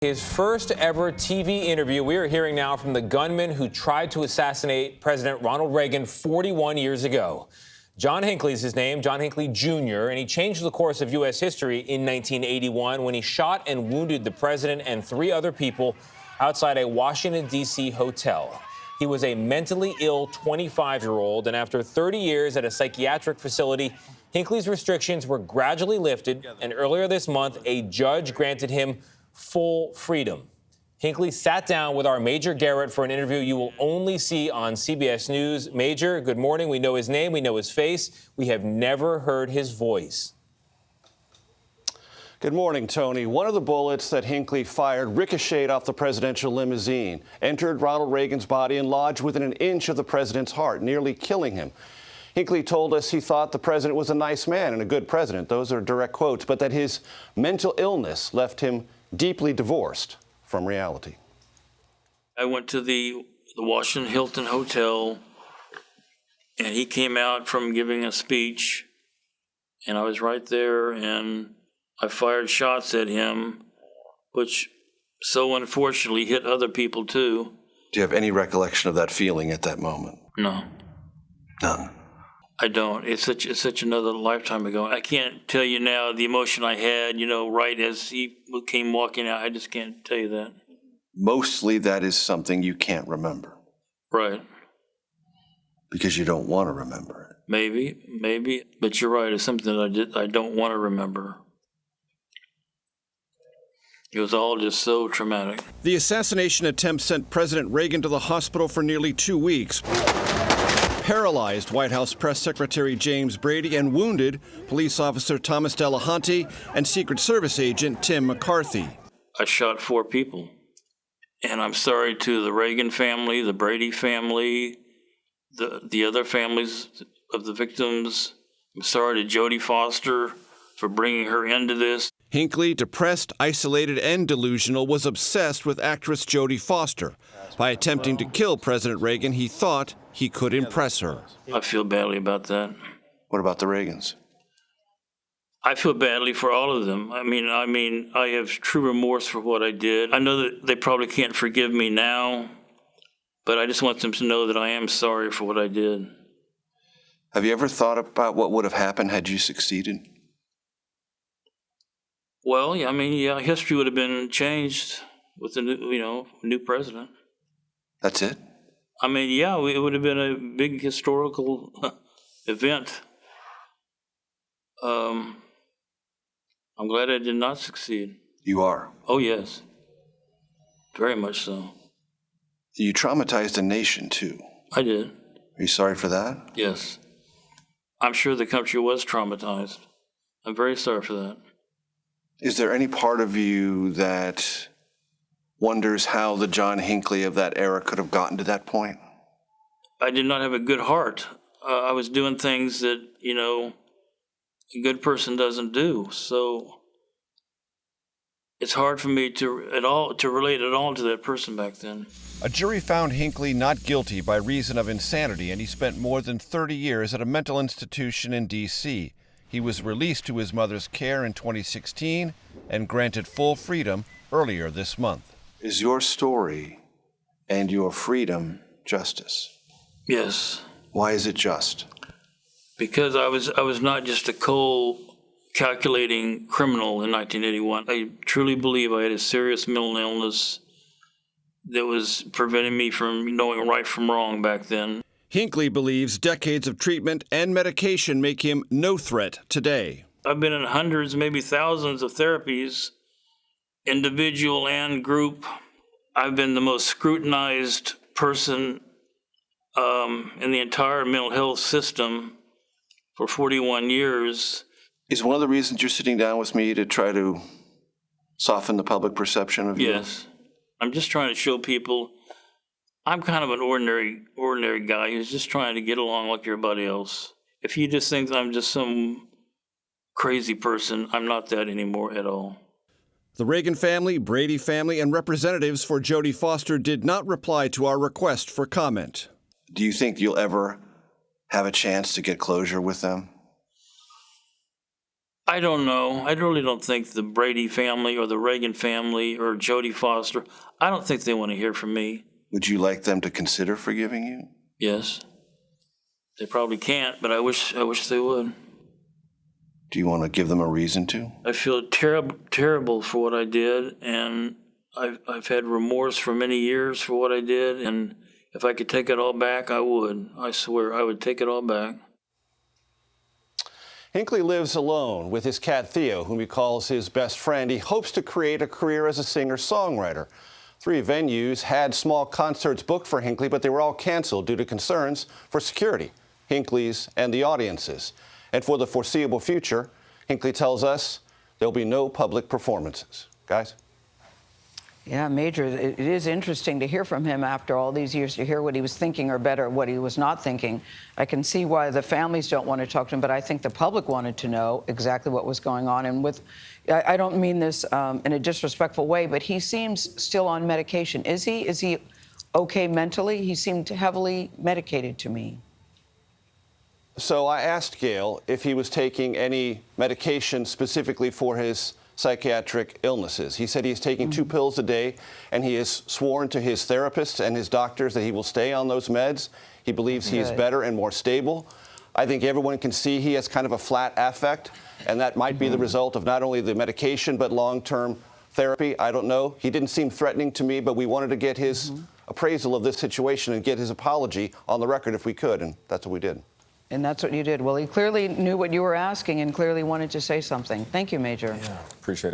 His first ever TV interview. We are hearing now from the gunman who tried to assassinate President Ronald Reagan 41 years ago. John Hinckley is his name, John Hinckley Jr., and he changed the course of U.S. history in 1981 when he shot and wounded the president and 3 other people outside a Washington, D.C. hotel. He was a mentally ill 25-year-old, and after 30 years at a psychiatric facility, Hinckley's restrictions were gradually lifted, and earlier this month, a judge granted him full freedom. Hinckley sat down with our Major Garrett for an interview you will only see on CBS News. Major, good morning. We know his name. We know his face. We have never heard his voice. Good morning, Tony. One of the bullets that Hinckley fired ricocheted off the presidential limousine, entered Ronald Reagan's body, and lodged within an inch of the president's heart, nearly killing him. Hinckley told us he thought the president was a nice man and a good president. Those are direct quotes, but that his mental illness left him deeply divorced from reality. I went to the Washington Hilton Hotel, and he came out from giving a speech, and I was right there, and I fired shots at him, which so unfortunately hit other people too. Do you have any recollection of that feeling at that moment? No. None. I don't. It's such another lifetime ago. I can't tell you now the emotion I had, right as he came walking out. I just can't tell you that. Mostly that is something you can't remember. Right. Because you don't want to remember it. Maybe. But you're right. It's something that I don't want to remember. It was all just so traumatic. The assassination attempt sent President Reagan to the hospital for nearly 2 weeks. Paralyzed White House Press Secretary James Brady and wounded police officer Thomas Delahanty and Secret Service agent Tim McCarthy. I shot 4 people, and I'm sorry to the Reagan family, the Brady family, the other families of the victims. I'm sorry to Jodie Foster for bringing her into this. Hinckley, depressed, isolated, and delusional, was obsessed with actress Jodie Foster. By attempting to kill President Reagan, he thought he could impress her. I feel badly about that. What about the Reagans? I feel badly for all of them. I mean, I have true remorse for what I did. I know that they probably can't forgive me now, but I just want them to know that I am sorry for what I did. Have you ever thought about what would have happened had you succeeded? Well, yeah, history would have been changed with the new president. That's it? Yeah, it would have been a big historical event. I'm glad I did not succeed. You are? Oh, yes. Very much so. You traumatized a nation, too. I did. Are you sorry for that? Yes. I'm sure the country was traumatized. I'm very sorry for that. Is there any part of you that wonders how the John Hinckley of that era could have gotten to that point? I did not have a good heart. I was doing things that, a good person doesn't do. So it's hard for me to relate at all to that person back then. A jury found Hinckley not guilty by reason of insanity, and he spent more than 30 years at a mental institution in D.C. He was released to his mother's care in 2016 and granted full freedom earlier this month. Is your story and your freedom justice? Yes. Why is it just? Because I was not just a cold, calculating criminal in 1981. I truly believe I had a serious mental illness that was preventing me from knowing right from wrong back then. Hinckley believes decades of treatment and medication make him no threat today. I've been in hundreds, maybe thousands of therapies, individual and group. I've been the most scrutinized person in the entire mental health system for 41 years. Is one of the reasons you're sitting down with me to try to soften the public perception of you? Yes. I'm just trying to show people I'm kind of an ordinary guy who's just trying to get along like everybody else. If you just think I'm just some crazy person, I'm not that anymore at all. The Reagan family, Brady family, and representatives for Jodie Foster did not reply to our request for comment. Do you think you'll ever have a chance to get closure with them? I don't know. I really don't think the Brady family or the Reagan family or Jodie Foster, I don't think they want to hear from me. Would you like them to consider forgiving you? Yes. They probably can't, but I wish they would. Do you want to give them a reason to? I feel terrible for what I did, and I've had remorse for many years for what I did, and if I could take it all back, I would. I swear, I would take it all back. Hinckley lives alone with his cat Theo, whom he calls his best friend. He hopes to create a career as a singer-songwriter. 3 venues had small concerts booked for Hinckley, but they were all canceled due to concerns for security, Hinckley's and the audience's. And for the foreseeable future, Hinckley tells us there'll be no public performances. Guys? Yeah, Major, it is interesting to hear from him after all these years, to hear what he was thinking, or better, what he was not thinking. I can see why the families don't want to talk to him, but I think the public wanted to know exactly what was going on. And I don't mean this in a disrespectful way, but he seems still on medication. Is he? Is he okay mentally? He seemed heavily medicated to me. So I asked Gayle if he was taking any medication specifically for his psychiatric illnesses. He said he's taking 2 pills a day, and he has sworn to his therapists and his doctors that he will stay on those meds. He believes he is better and more stable. I think everyone can see he has kind of a flat affect, and that might be the result of not only the medication but long-term therapy. I don't know. He didn't seem threatening to me, but we wanted to get his appraisal of this situation and get his apology on the record if we could, and that's what we did. And that's what you did. Well, he clearly knew what you were asking and clearly wanted to say something. Thank you, Major. Yeah, appreciate it.